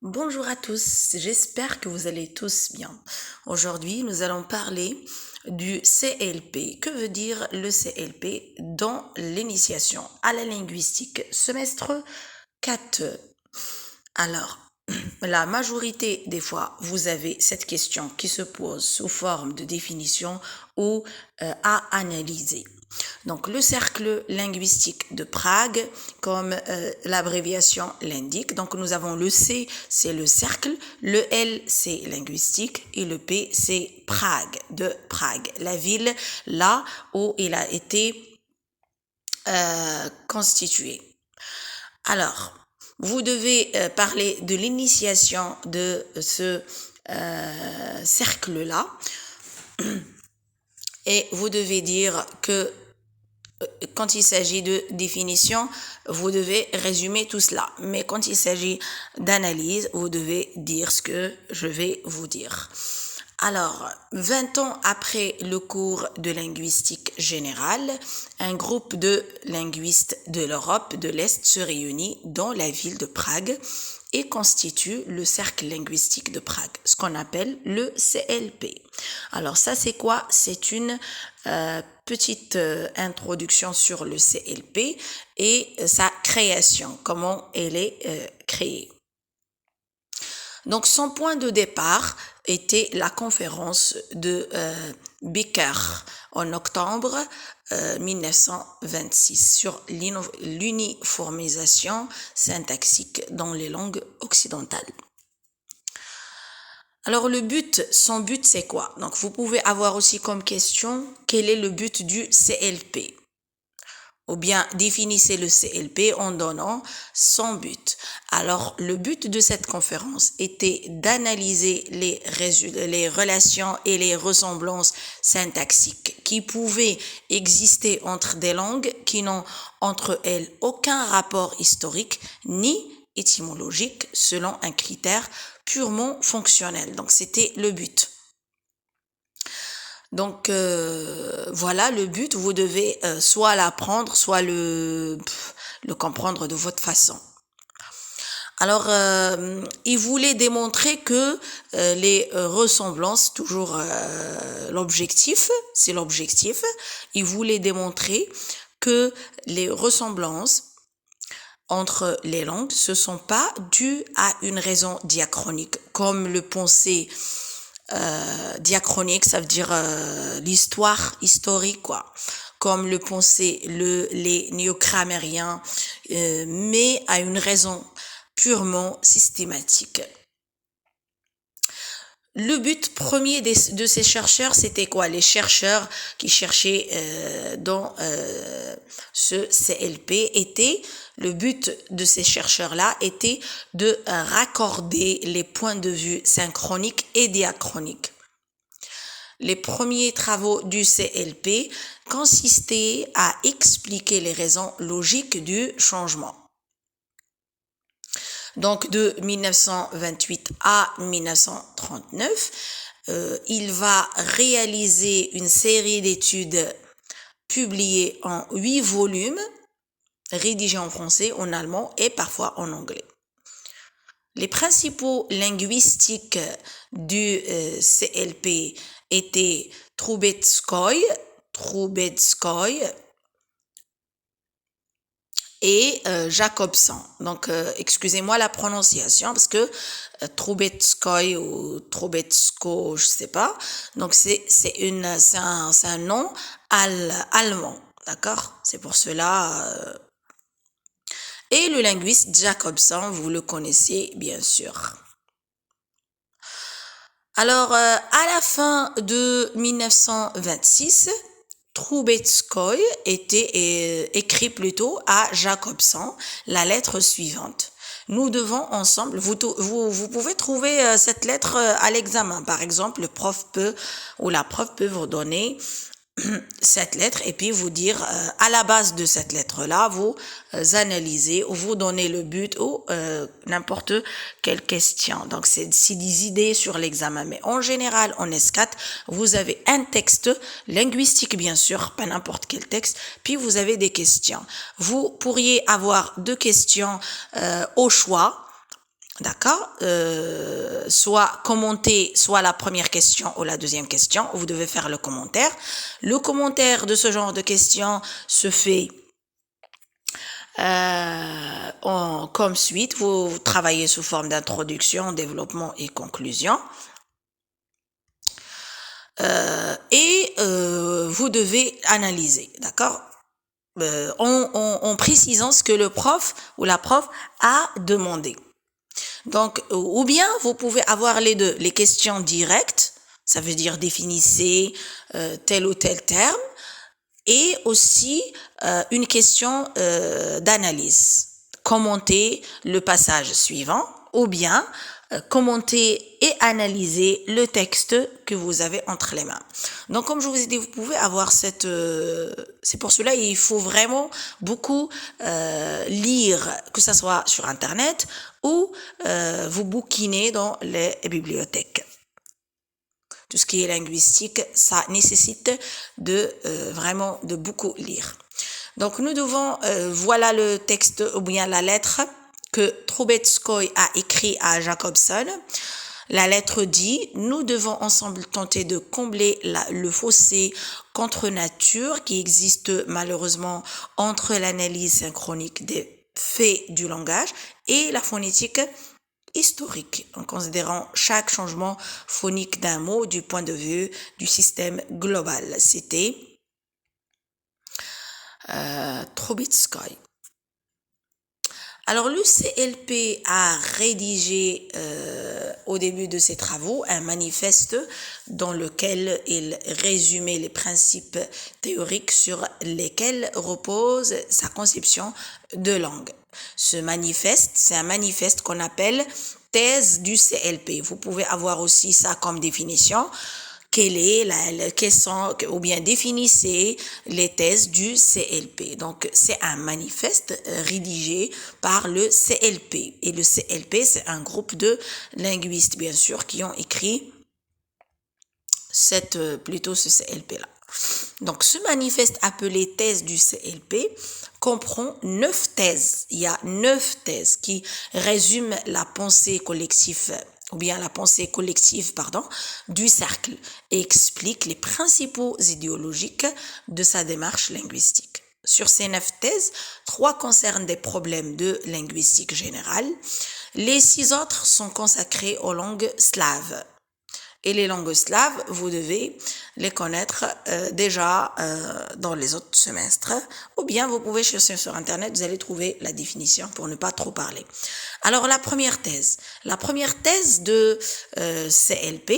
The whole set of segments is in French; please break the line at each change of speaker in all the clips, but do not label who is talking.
Bonjour à tous, j'espère que vous allez tous bien. Aujourd'hui, nous allons parler du CLP. Que veut dire le CLP dans l'initiation à la linguistique semestre 4? Alors, la majorité des fois, vous avez cette question qui se pose sous forme de définition ou à analyser. Donc, le cercle linguistique de Prague, comme l'abréviation l'indique. Donc, nous avons le C, c'est le cercle, le L, c'est linguistique, et le P, c'est Prague, de Prague, la ville là où il a été constitué. Alors, vous devez parler de l'initiation de ce cercle-là et vous devez dire que quand il s'agit de définition, vous devez résumer tout cela. Mais quand il s'agit d'analyse, vous devez dire ce que je vais vous dire. Alors, 20 ans après le cours de linguistique générale, un groupe de linguistes de l'Europe de l'Est se réunit dans la ville de Prague et constitue le cercle linguistique de Prague, ce qu'on appelle le CLP. Alors ça, c'est quoi? C'est une petite introduction sur le CLP et sa création, comment elle est créée. Donc son point de départ était la conférence de Becker en octobre 1926 sur l'uniformisation syntaxique dans les langues occidentales. Alors son but c'est quoi? Donc vous pouvez avoir aussi comme question quel est le but du CLP? Ou bien définissez le CLP en donnant son but. Alors, le but de cette conférence était d'analyser les relations et les ressemblances syntaxiques qui pouvaient exister entre des langues qui n'ont entre elles aucun rapport historique ni étymologique selon un critère purement fonctionnel. Donc, c'était le but. Donc voilà le but, vous devez soit l'apprendre, soit le comprendre de votre façon. Alors, il voulait démontrer que les ressemblances, toujours l'objectif, c'est l'objectif, il voulait démontrer que les ressemblances entre les langues, ce sont pas dues à une raison diachronique, comme le pensait diachronique, ça veut dire l'histoire historique, quoi, comme le pensaient les néo-grammairiens, mais à une raison purement systématique. Le but premier de ces chercheurs, c'était quoi? Les chercheurs qui cherchaient dans ce CLP le but de ces chercheurs-là était de raccorder les points de vue synchroniques et diachroniques. Les premiers travaux du CLP consistaient à expliquer les raisons logiques du changement. Donc de 1928 à 1939, il va réaliser une série d'études publiées en 8 volumes, rédigées en français, en allemand et parfois en anglais. Les principaux linguistiques du CLP étaient Trubetskoy et Jacobson. Donc, excusez-moi la prononciation parce que Trubetskoy ou Trubetsko, je sais pas. Donc, c'est un nom allemand, d'accord? C'est pour cela. Et le linguiste Jacobson, vous le connaissez bien sûr. Alors, à la fin de 1926, Trubetskoy était écrit plutôt à Jacobson la lettre suivante. Nous devons ensemble, vous pouvez trouver cette lettre à l'examen. Par exemple, le prof peut ou la prof peut vous donner cette lettre et puis vous dire à la base de cette lettre-là, vous analysez ou vous donnez le but ou n'importe quelle question. Donc, c'est des idées sur l'examen. Mais en général, en S4, vous avez un texte linguistique, bien sûr, pas n'importe quel texte, puis vous avez des questions. Vous pourriez avoir 2 questions au choix. D'accord? Soit commenter, soit la première question ou la deuxième question. Vous devez faire le commentaire. Le commentaire de ce genre de questions se fait comme suite. Vous travaillez sous forme d'introduction, développement et conclusion. Vous devez analyser, d'accord? En précisant ce que le prof ou la prof a demandé. Donc, ou bien vous pouvez avoir les deux, les questions directes, ça veut dire définissez tel ou tel terme, et aussi une question d'analyse. Commentez le passage suivant, ou bien commenter et analyser le texte que vous avez entre les mains. Donc, comme je vous ai dit, vous pouvez avoir cette... c'est pour cela il faut vraiment beaucoup lire, que ce soit sur Internet ou vous bouquiner dans les bibliothèques. Tout ce qui est linguistique, ça nécessite de vraiment de beaucoup lire. Donc, nous devons... voilà le texte ou bien la lettre que Trubetskoy a écrit à Jacobson. La lettre dit « Nous devons ensemble tenter de combler le fossé contre nature qui existe malheureusement entre l'analyse synchronique des faits du langage et la phonétique historique, en considérant chaque changement phonique d'un mot du point de vue du système global. » C'était Trubetskoy. Alors, le CLP a rédigé au début de ses travaux un manifeste dans lequel il résumait les principes théoriques sur lesquels repose sa conception de langue. Ce manifeste, c'est un manifeste qu'on appelle thèse du CLP. Vous pouvez avoir aussi ça comme définition. Ou bien définissez les thèses du CLP. Donc, c'est un manifeste rédigé par le CLP. Et le CLP, c'est un groupe de linguistes, bien sûr, qui ont écrit ce CLP-là. Donc, ce manifeste appelé thèse du CLP comprend 9 thèses. Il y a 9 thèses qui résument la pensée collective du cercle et explique les principaux idéologiques de sa démarche linguistique. Sur ces 9 thèses, 3 concernent des problèmes de linguistique générale. Les 6 autres sont consacrés aux langues slaves. Et les langues slaves, vous devez les connaître déjà dans les autres semestres. Ou bien vous pouvez chercher sur Internet, vous allez trouver la définition pour ne pas trop parler. Alors, la première thèse de CLP,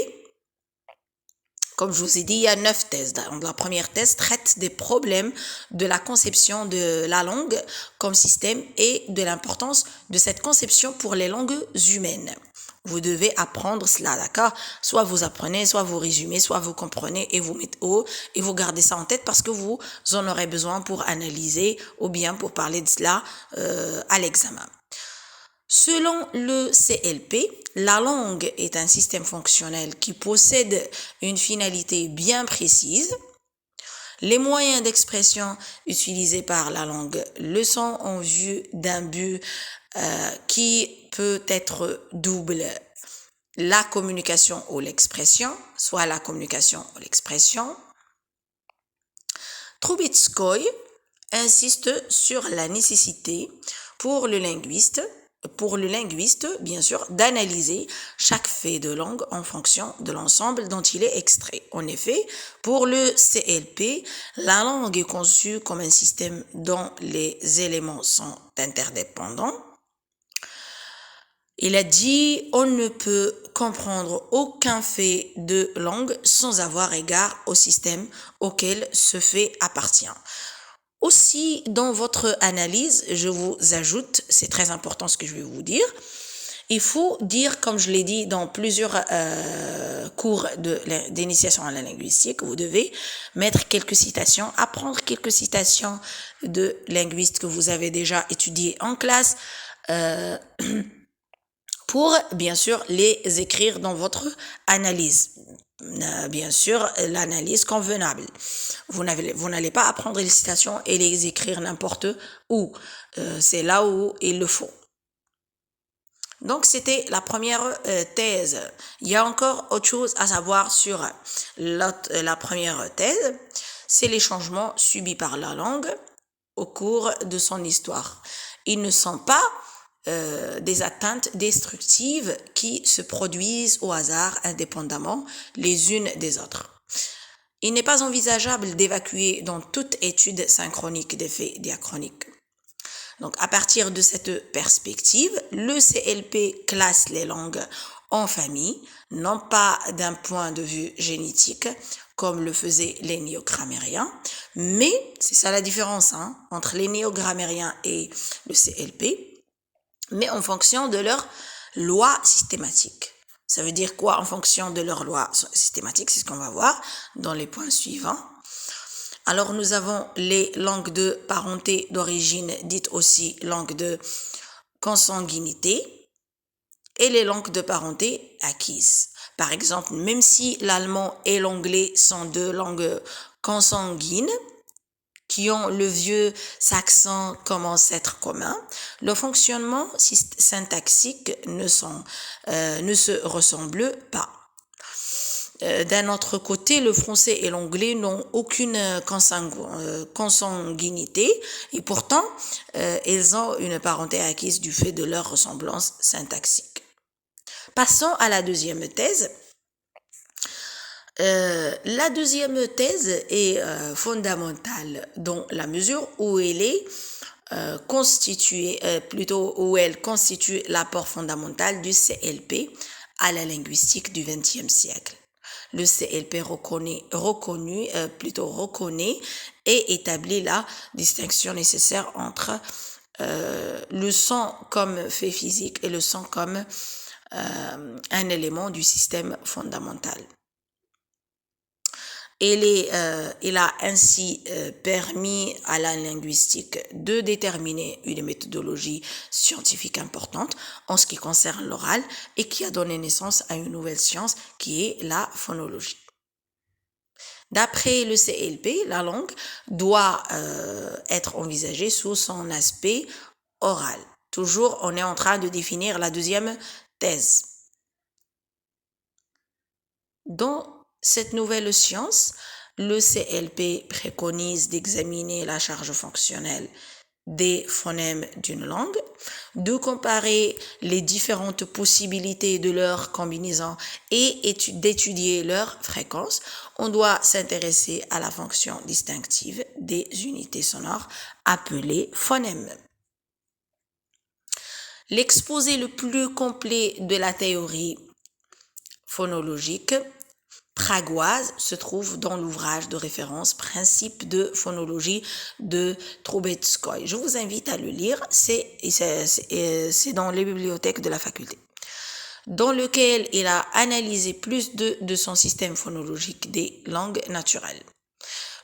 comme je vous ai dit, il y a 9 thèses. Donc, la première thèse traite des problèmes de la conception de la langue comme système et de l'importance de cette conception pour les langues humaines. Vous devez apprendre cela, d'accord? Soit vous apprenez, soit vous résumez, soit vous comprenez et vous mettez et vous gardez ça en tête parce que vous en aurez besoin pour analyser ou bien pour parler de cela à l'examen. Selon le CLP, la langue est un système fonctionnel qui possède une finalité bien précise. Les moyens d'expression utilisés par la langue le sont en vue d'un but qui peut être double. La communication ou l'expression, soit la communication ou l'expression. Trubetskoy insiste sur la nécessité pour le linguiste, bien sûr, d'analyser chaque fait de langue en fonction de l'ensemble dont il est extrait. En effet, pour le CLP, la langue est conçue comme un système dont les éléments sont interdépendants. Il a dit, on ne peut comprendre aucun fait de langue sans avoir égard au système auquel ce fait appartient. Aussi, dans votre analyse, je vous ajoute, c'est très important ce que je vais vous dire, il faut dire, comme je l'ai dit dans plusieurs cours d'initiation à la linguistique, vous devez mettre quelques citations, apprendre quelques citations de linguistes que vous avez déjà étudiés en classe, pour, bien sûr, les écrire dans votre analyse. Bien sûr, l'analyse convenable. Vous n'allez pas apprendre les citations et les écrire n'importe où. C'est là où il le faut. Donc, c'était la première thèse. Il y a encore autre chose à savoir sur la première thèse. C'est les changements subis par la langue au cours de son histoire. Ils ne sont pas des atteintes destructives qui se produisent au hasard indépendamment les unes des autres. Il n'est pas envisageable d'évacuer dans toute étude synchronique des faits diachroniques. Donc, à partir de cette perspective, le CLP classe les langues en famille, non pas d'un point de vue génétique, comme le faisaient les néogrammairiens, mais, c'est ça la différence entre les néogrammairiens et le CLP, mais en fonction de leur loi systématique. Ça veut dire quoi en fonction de leur loi systématique? C'est ce qu'on va voir dans les points suivants. Alors, nous avons les langues de parenté d'origine, dites aussi langues de consanguinité, et les langues de parenté acquises. Par exemple, même si l'allemand et l'anglais sont deux langues consanguines, qui ont le vieux saxon comme ancêtre commun, le fonctionnement syntaxique ne se ressemble pas. D'un autre côté, le français et l'anglais n'ont aucune consanguinité et pourtant, ils ont une parenté acquise du fait de leur ressemblance syntaxique. Passons à la deuxième thèse. La deuxième thèse est fondamentale dans la mesure où elle est où elle constitue l'apport fondamental du CLP à la linguistique du XXe siècle. Le CLP reconnaît et établit la distinction nécessaire entre le son comme fait physique et le son comme un élément du système fondamental. Il a ainsi permis à la linguistique de déterminer une méthodologie scientifique importante en ce qui concerne l'oral et qui a donné naissance à une nouvelle science qui est la phonologie. D'après le CLP, la langue doit être envisagée sous son aspect oral. Toujours, on est en train de définir la deuxième thèse. Dans cette nouvelle science, le CLP préconise d'examiner la charge fonctionnelle des phonèmes d'une langue, de comparer les différentes possibilités de leur combinaison et d'étudier leur fréquence. On doit s'intéresser à la fonction distinctive des unités sonores appelées phonèmes. L'exposé le plus complet de la théorie phonologique pragoise se trouve dans l'ouvrage de référence Principes de phonologie de Troubetskoy. Je vous invite à le lire, c'est dans les bibliothèques de la faculté, dans lequel il a analysé plus de son système phonologique des langues naturelles.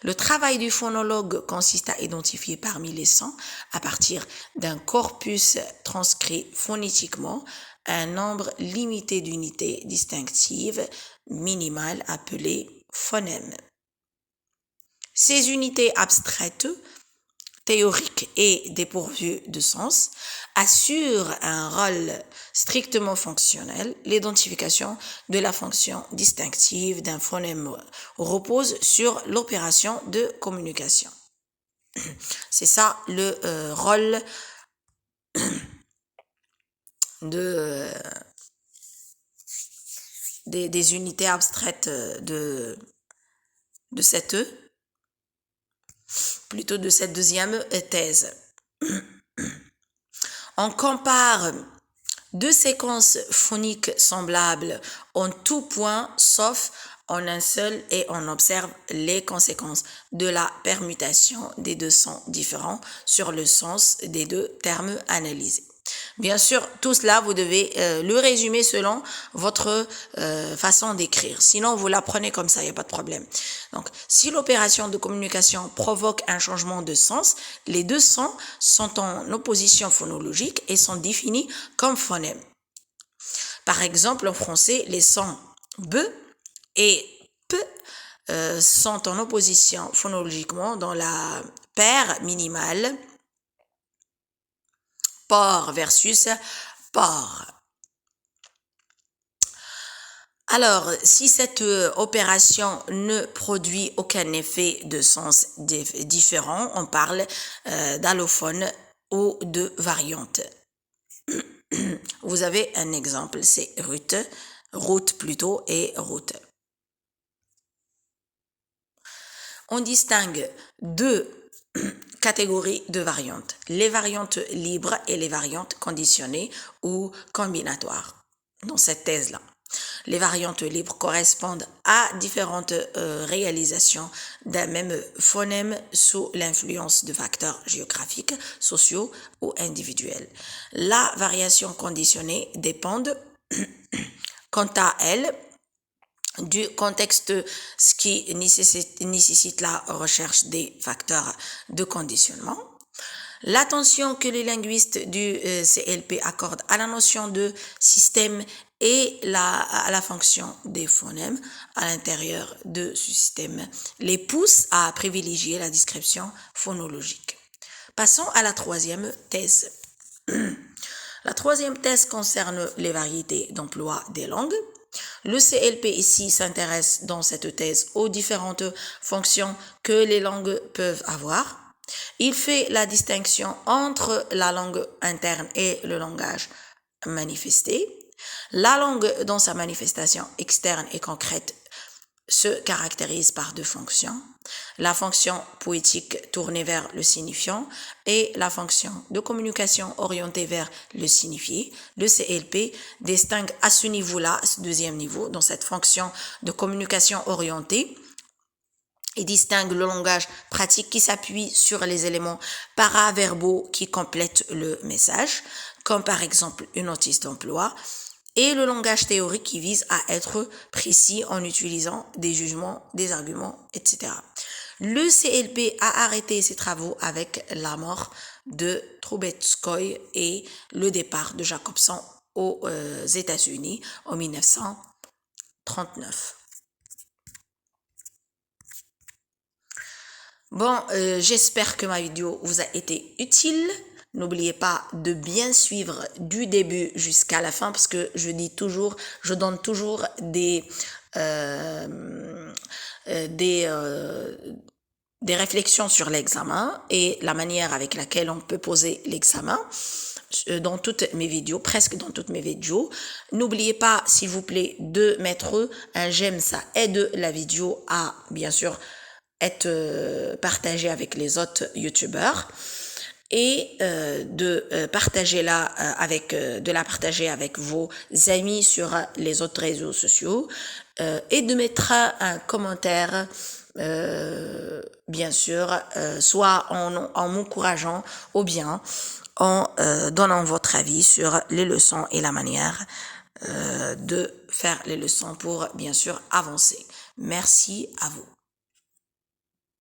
Le travail du phonologue consiste à identifier parmi les sons, à partir d'un corpus transcrit phonétiquement, un nombre limité d'unités distinctives minimales appelées phonèmes. Ces unités abstraites, théoriques et dépourvues de sens, assurent un rôle strictement fonctionnel. L'identification de la fonction distinctive d'un phonème repose sur l'opération de communication. C'est ça le rôle des unités abstraites de cette deuxième thèse. On compare deux séquences phoniques semblables en tout point, sauf en un seul, et on observe les conséquences de la permutation des deux sons différents sur le sens des deux termes analysés. Bien sûr, tout cela, vous devez le résumer selon votre façon d'écrire. Sinon, vous l'apprenez comme ça, il n'y a pas de problème. Donc, si l'opération de communication provoque un changement de sens, les deux sons sont en opposition phonologique et sont définis comme phonèmes. Par exemple, en français, les sons B et P sont en opposition phonologiquement dans la paire minimale port versus port. Alors, si cette opération ne produit aucun effet de sens différent, on parle d'allophone ou de variante. Vous avez un exemple, c'est route plutôt, et route. On distingue deux catégories de variantes, les variantes libres et les variantes conditionnées ou combinatoires dans cette thèse-là. Les variantes libres correspondent à différentes réalisations d'un même phonème sous l'influence de facteurs géographiques, sociaux ou individuels. La variation conditionnée dépend, quant à elle, du contexte, ce qui nécessite la recherche des facteurs de conditionnement. L'attention que les linguistes du CLP accordent à la notion de système et à la fonction des phonèmes à l'intérieur de ce système les pousse à privilégier la description phonologique. Passons à la troisième thèse. La troisième thèse concerne les variétés d'emploi des langues. Le CLP ici s'intéresse dans cette thèse aux différentes fonctions que les langues peuvent avoir. Il fait la distinction entre la langue interne et le langage manifesté. La langue, dans sa manifestation externe et concrète, se caractérise par deux fonctions. La fonction poétique tournée vers le signifiant et la fonction de communication orientée vers le signifié. Le CLP distingue à ce niveau-là, ce deuxième niveau, dans cette fonction de communication orientée, il distingue le langage pratique qui s'appuie sur les éléments paraverbaux qui complètent le message, comme par exemple une notice d'emploi, et le langage théorique qui vise à être précis en utilisant des jugements, des arguments, etc. Le CLP a arrêté ses travaux avec la mort de Trubetskoy et le départ de Jacobson aux États-Unis en 1939. Bon, j'espère que ma vidéo vous a été utile. N'oubliez pas de bien suivre du début jusqu'à la fin parce que je donne toujours des réflexions sur l'examen et la manière avec laquelle on peut poser l'examen dans toutes mes vidéos, presque dans toutes mes vidéos. N'oubliez pas, s'il vous plaît, de mettre un j'aime, ça aide la vidéo à, bien sûr, être partagée avec les autres youtubeurs et de la partager avec vos amis sur les autres réseaux sociaux et de mettre un commentaire bien sûr, soit en m'encourageant ou bien en donnant votre avis sur les leçons et la manière de faire les leçons pour bien sûr avancer. Merci à vous.